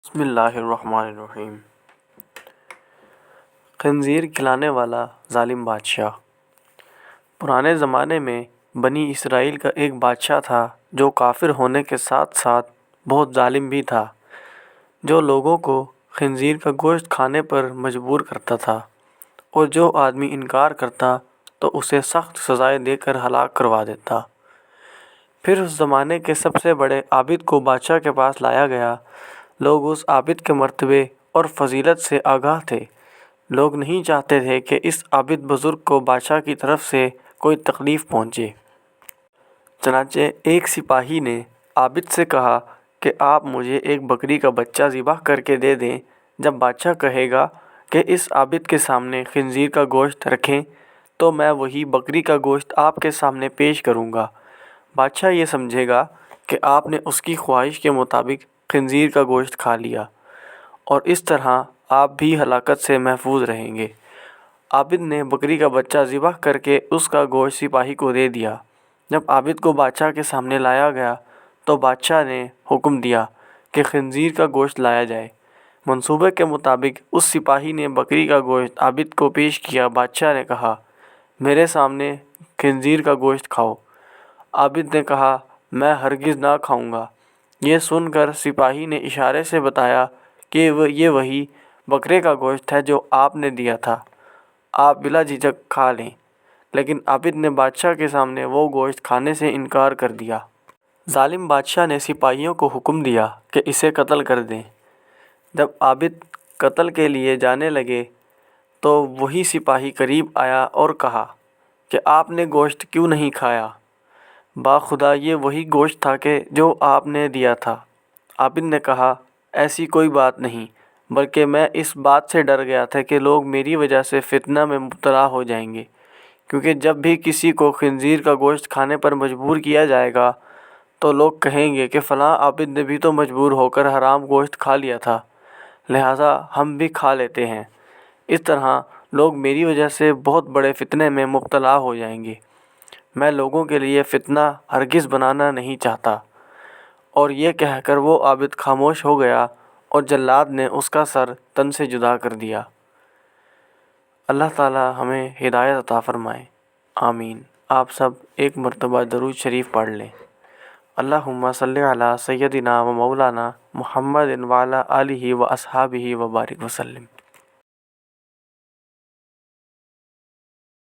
بسم اللہ الرحمن الرحیم۔ خنزیر کھلانے والا ظالم بادشاہ۔ پرانے زمانے میں بنی اسرائیل کا ایک بادشاہ تھا جو کافر ہونے کے ساتھ ساتھ بہت ظالم بھی تھا، جو لوگوں کو خنزیر کا گوشت کھانے پر مجبور کرتا تھا، اور جو آدمی انکار کرتا تو اسے سخت سزائیں دے کر ہلاک کروا دیتا۔ پھر اس زمانے کے سب سے بڑے عابد کو بادشاہ کے پاس لایا گیا۔ لوگ اس عابد کے مرتبے اور فضیلت سے آگاہ تھے۔ لوگ نہیں چاہتے تھے کہ اس عابد بزرگ کو بادشاہ کی طرف سے کوئی تکلیف پہنچے۔ چنانچہ ایک سپاہی نے عابد سے کہا کہ آپ مجھے ایک بکری کا بچہ ذبح کر کے دے دیں، جب بادشاہ کہے گا کہ اس عابد کے سامنے خنزیر کا گوشت رکھیں تو میں وہی بکری کا گوشت آپ کے سامنے پیش کروں گا۔ بادشاہ یہ سمجھے گا کہ آپ نے اس کی خواہش کے مطابق خنزیر کا گوشت کھا لیا، اور اس طرح آپ بھی ہلاکت سے محفوظ رہیں گے۔ عابد نے بکری کا بچہ ذبح کر کے اس کا گوشت سپاہی کو دے دیا۔ جب عابد کو بادشاہ کے سامنے لایا گیا تو بادشاہ نے حکم دیا کہ خنزیر کا گوشت لایا جائے۔ منصوبے کے مطابق اس سپاہی نے بکری کا گوشت عابد کو پیش کیا۔ بادشاہ نے کہا، میرے سامنے خنزیر کا گوشت کھاؤ۔ عابد نے کہا، میں ہرگز نہ کھاؤں گا۔ یہ سن کر سپاہی نے اشارے سے بتایا کہ یہ وہی بکرے کا گوشت ہے جو آپ نے دیا تھا، آپ بلا جھجک کھا لیں۔ لیکن عابد نے بادشاہ کے سامنے وہ گوشت کھانے سے انکار کر دیا۔ ظالم بادشاہ نے سپاہیوں کو حکم دیا کہ اسے قتل کر دیں۔ جب عابد قتل کے لیے جانے لگے تو وہی سپاہی قریب آیا اور کہا کہ آپ نے گوشت کیوں نہیں کھایا؟ باخدا یہ وہی گوشت تھا کہ جو آپ نے دیا تھا۔ عابد نے کہا، ایسی کوئی بات نہیں، بلکہ میں اس بات سے ڈر گیا تھا کہ لوگ میری وجہ سے فتنہ میں مبتلا ہو جائیں گے، کیونکہ جب بھی کسی کو خنزیر کا گوشت کھانے پر مجبور کیا جائے گا تو لوگ کہیں گے کہ فلاں عابد نے بھی تو مجبور ہو کر حرام گوشت کھا لیا تھا، لہٰذا ہم بھی کھا لیتے ہیں۔ اس طرح لوگ میری وجہ سے بہت بڑے فتنے میں مبتلا ہو جائیں گے۔ میں لوگوں کے لیے فتنہ ہرگز بنانا نہیں چاہتا۔ اور یہ کہہ کر وہ عابد خاموش ہو گیا اور جلاد نے اس کا سر تن سے جدا کر دیا۔ اللہ تعالی ہمیں ہدایت عطا فرمائے، آمین۔ آپ سب ایک مرتبہ درود شریف پڑھ لیں۔ اللہم صلی علی سیدنا و مولانا محمد وعلی آلہ و اصحابہ و بارک وسلم۔